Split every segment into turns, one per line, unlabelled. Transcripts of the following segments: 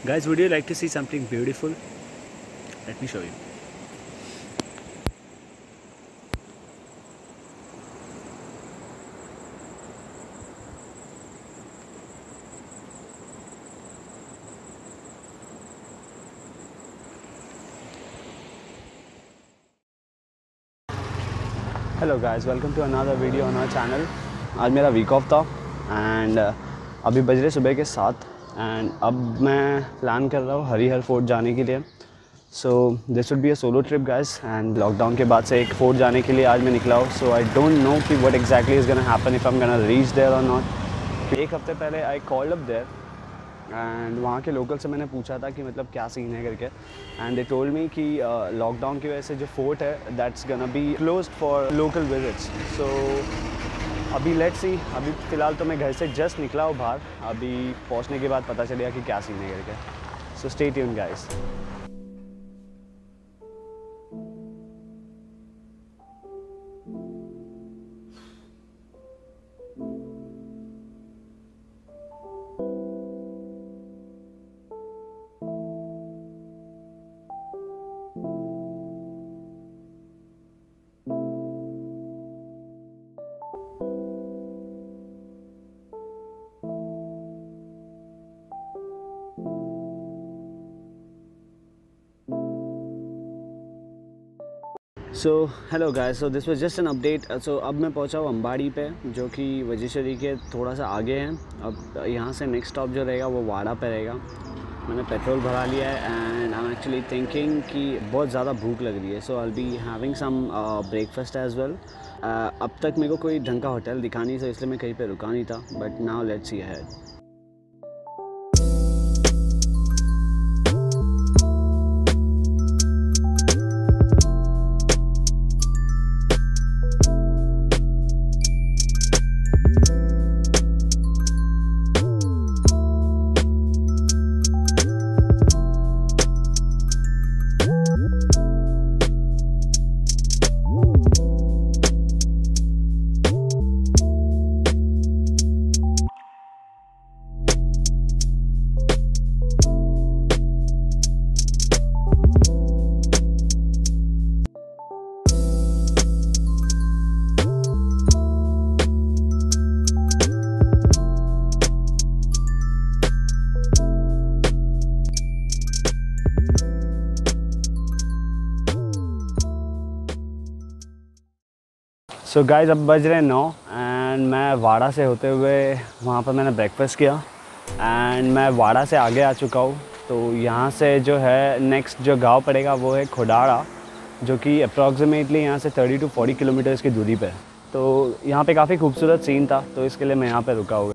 Guys, would you like to see something beautiful? Let me show you.
Hello guys, welcome to another video on our channel. आज मेरा week of था and अभी बज रहे सुबह के 7 एंड अब मैं प्लान कर रहा हूँ हरिहर फोर्ट जाने के लिए। So this would be a solo trip guys and lockdown के बाद से एक फोर्ट जाने के लिए आज मैं निकला हूँ। सो आई डोंट नो कि what exactly is gonna happen if I am gonna reach there और नॉट। एक हफ्ते पहले I called up there and वहाँ के लोकल से मैंने पूछा था कि मतलब क्या सीन है करके, एंड दे टोल्ड मी कि लॉकडाउन की वजह से जो फोर्ट है that's gonna be closed for local visits. So अभी लेट्स सी, अभी फ़िलहाल तो मैं घर से जस्ट निकला हूँ बाहर, अभी पहुँचने के बाद पता चलेगा कि क्या सीन है करके। So stay tuned guys. So hello guys, so this was just an update. So अब मैं पहुंचा हूँ अंबाड़ी पे, जो कि वजीशरी के थोड़ा सा आगे है। अब यहाँ से नेक्स्ट स्टॉप जो रहेगा वो वाड़ा पे रहेगा। मैंने पेट्रोल भरा लिया है and I am actually thinking कि बहुत ज़्यादा भूख लग रही है। So I will be having some breakfast as well. अब तक मेरे को कोई ढंग का होटल दिखा नहीं, तो इसलिए मैं कहीं पे रुका नहीं था, but now let's see ahead. So guys, अब बज रहे 9 एंड मैं वाड़ा से होते हुए वहाँ पर मैंने ब्रेकफास्ट किया एंड मैं वाड़ा से आगे आ चुका हूँ। तो यहाँ से जो है नेक्स्ट जो गांव पड़ेगा वो है खोडाड़ा, जो कि अप्रॉक्सीमेटली यहाँ से 30 to 40 किलोमीटर्स की दूरी पे है। तो यहाँ पे काफ़ी खूबसूरत सीन था, तो इसके लिए मैं यहाँ पे रुका हुआ।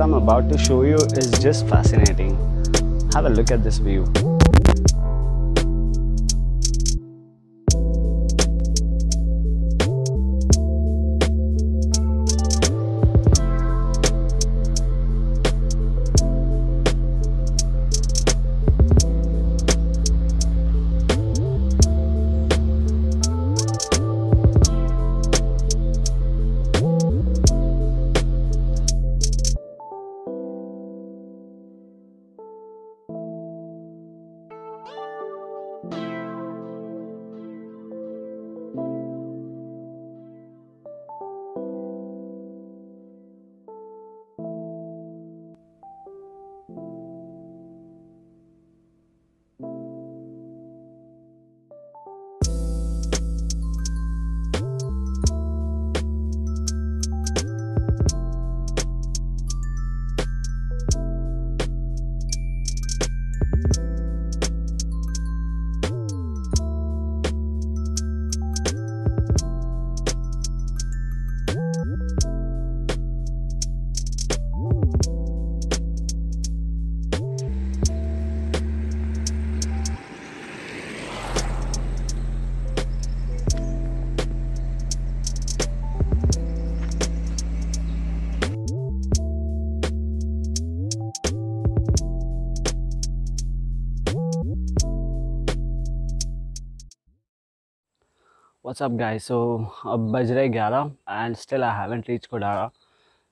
what I'm about to show you is just fascinating. Have a look at this view. What's up guys? So अब बज रहे 11 and still I haven't reached Khodara.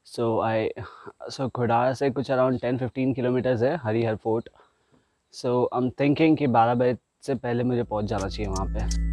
So Khodara से कुछ around 10-15 kilometers है Harihar fort. So I'm thinking कि 12 बजे से पहले मुझे पहुंच जाना चाहिए वहाँ पे.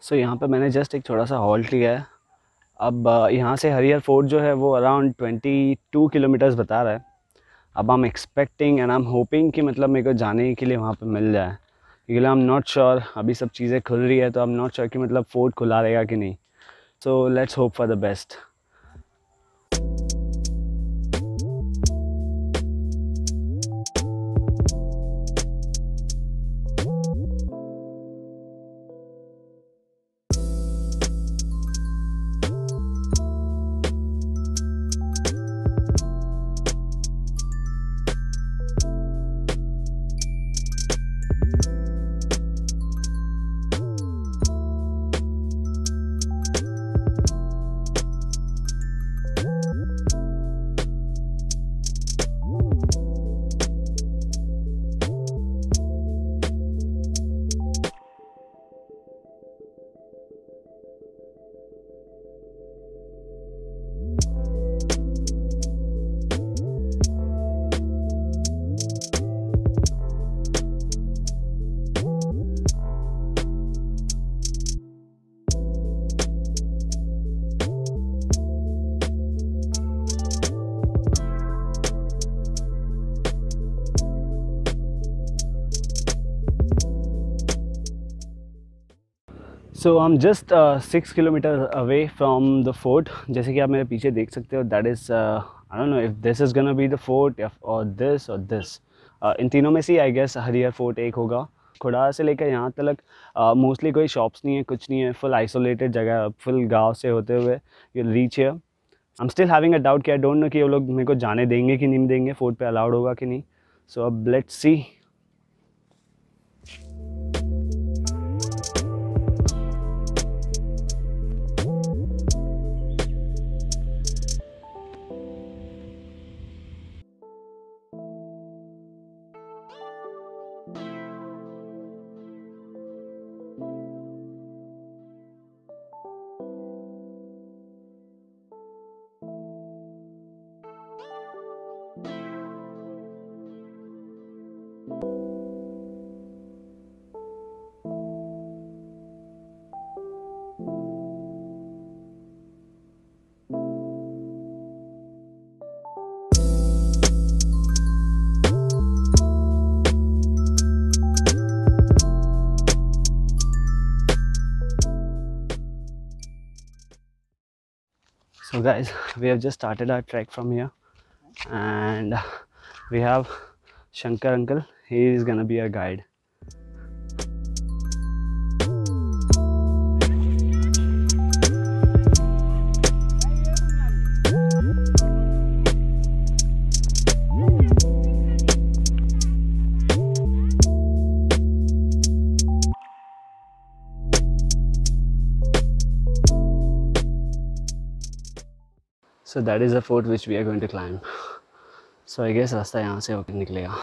सो यहाँ पे मैंने जस्ट एक छोटा सा हॉल्ट लिया है. अब यहाँ से हरिहर फोर्ट जो है वो अराउंड 22 किलोमीटर्स बता रहा है. अब I am expecting and I am hoping कि मतलब मेरे को जाने के लिए वहाँ पे मिल जाए, क्योंकि आई एम नॉट श्योर. अभी सब चीज़ें खुल रही है तो आई एम नॉट श्योर कि मतलब फोर्ट खुला रहेगा कि नहीं. So let's hope for the best. So I am just 6 kilometre away from the fort. जैसे कि आप मेरे पीछे देख सकते हो, that is I don't know if this is gonna be the fort और दिस. इन तीनों में से आई गेस हरिहर फोर्ट एक होगा. खुड़ारा से लेकर यहाँ तक मोस्टली कोई शॉप्स नहीं है, कुछ नहीं है. फुल आइसोलेटेड जगह है, फुल गाँव से होते हुए you reach here. I am still having a doubt कि आई डोंट नो कि वो लोग मेरे को जाने देंगे कि नहीं देंगे, फोर्ट पे अलाउड होगा कि नहीं. सो अब let's C. guys, we have just started our trek from here, and we have Shankar uncle. He is gonna be our guide. So that is the fort which we are going to climb. So I guess रास्ता यहाँ से होकर निकलेगा.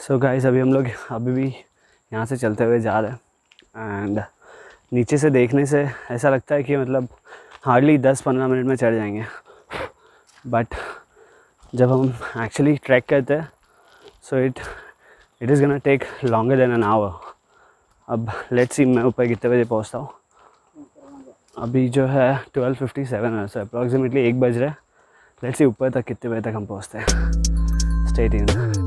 So guys, अभी हम लोग अभी भी यहाँ से चलते हुए जा रहे हैं, एंड नीचे से देखने से ऐसा लगता है कि मतलब हार्डली 10-15 मिनट में चढ़ जाएंगे, बट जब हम एक्चुअली ट्रैक करते हैं so it is gonna take longer than an hour. अब लेट्स सी मैं ऊपर कितने बजे पहुँचता हूँ. अभी जो है 12:57 है, सो अप्रॉक्सीमेटली 1 बज रहा है. लेट्स सी ऊपर तक कितने बजे तक हम पहुँचते हैं. Stay tuned.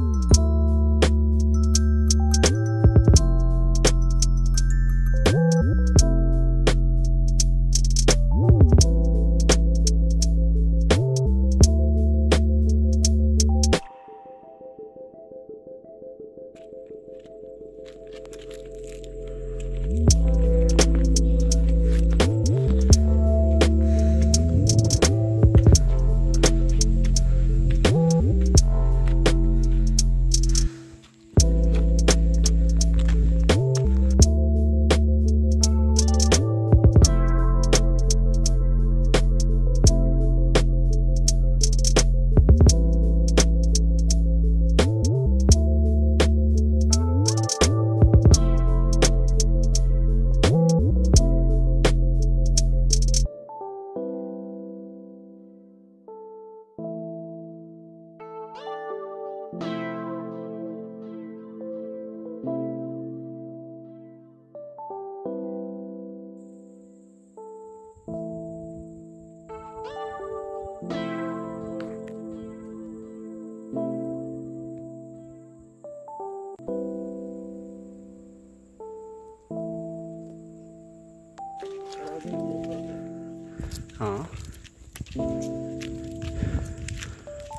हाँ,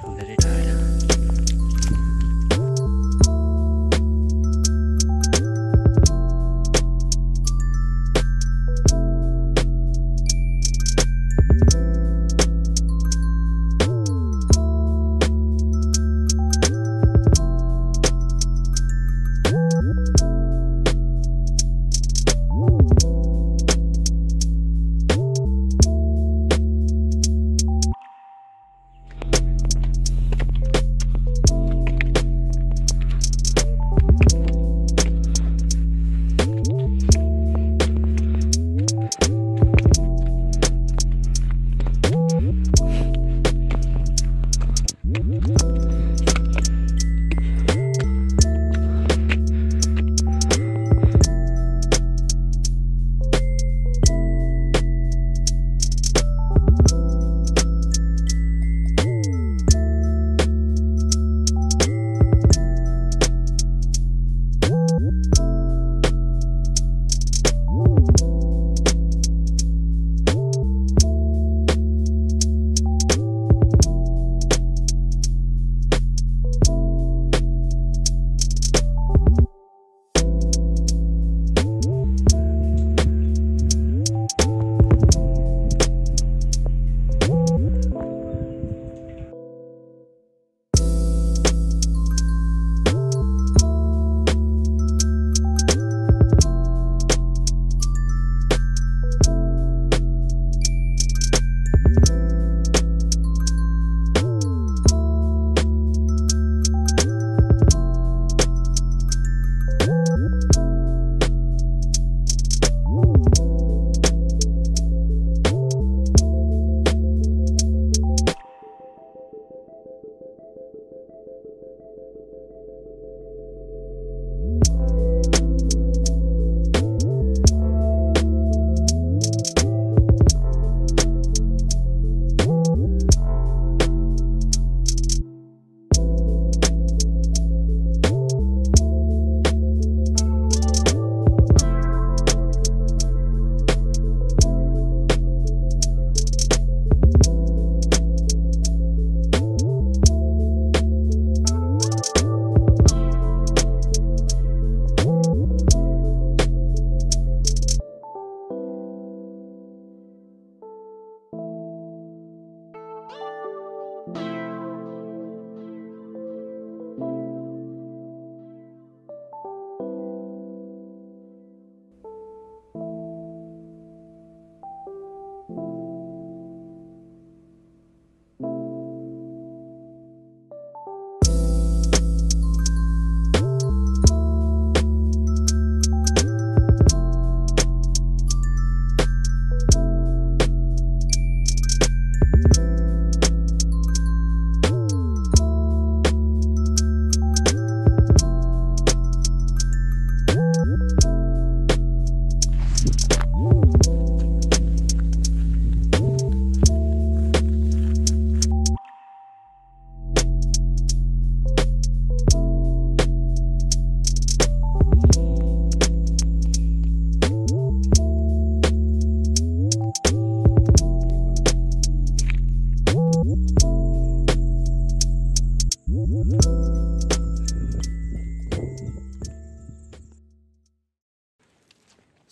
I'm very tired.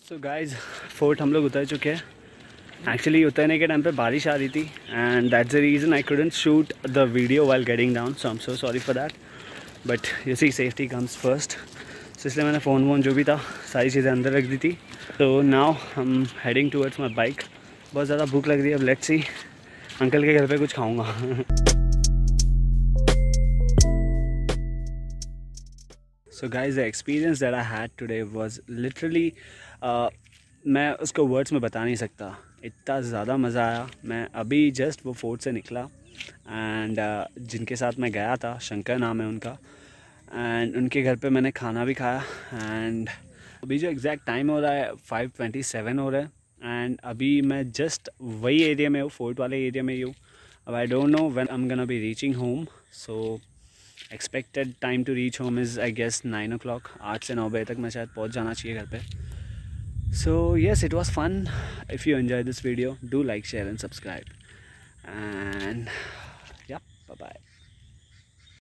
So guys fort हम लोग उतर चुके हैं. एक्चुअली उतरने के टाइम पे बारिश आ रही थी and that's the reason I couldn't shoot the video while getting down. So I am so sorry for that. But you see safety comes first. So इसलिए मैंने फ़ोन वोन जो भी था सारी चीज़ें अंदर रख दी थी. तो नाउ हम हेडिंग टूवर्ड्स माई बाइक. बहुत ज़्यादा भूख लग रही है. अब लेट्स सी, अंकल के घर पे कुछ खाऊंगा. So guys the experience that I had today was literally, मैं उसको वर्ड्स में बता नहीं सकता. इतना ज़्यादा मज़ा आया. मैं अभी जस्ट वो फोर्ट से निकला एंड जिनके साथ मैं गया था, शंकर नाम है उनका, एंड उनके घर पे मैंने खाना भी खाया. एंड अभी जो एग्जैक्ट टाइम हो रहा है 5:27 हो रहा है. एंड अभी मैं जस्ट वही एरिया में हूँ, फोर्ट वाले एरिया में ही हूँ. अब I don't know when I am gonna be reaching home. So expected time to reach home is I guess 9 o'clock. 8 से 9 बजे तक मैं शायद पहुँच जाना चाहिए घर पे. So yes, it was fun. If you enjoyed this video, do like, share and subscribe. And yeah, bye bye.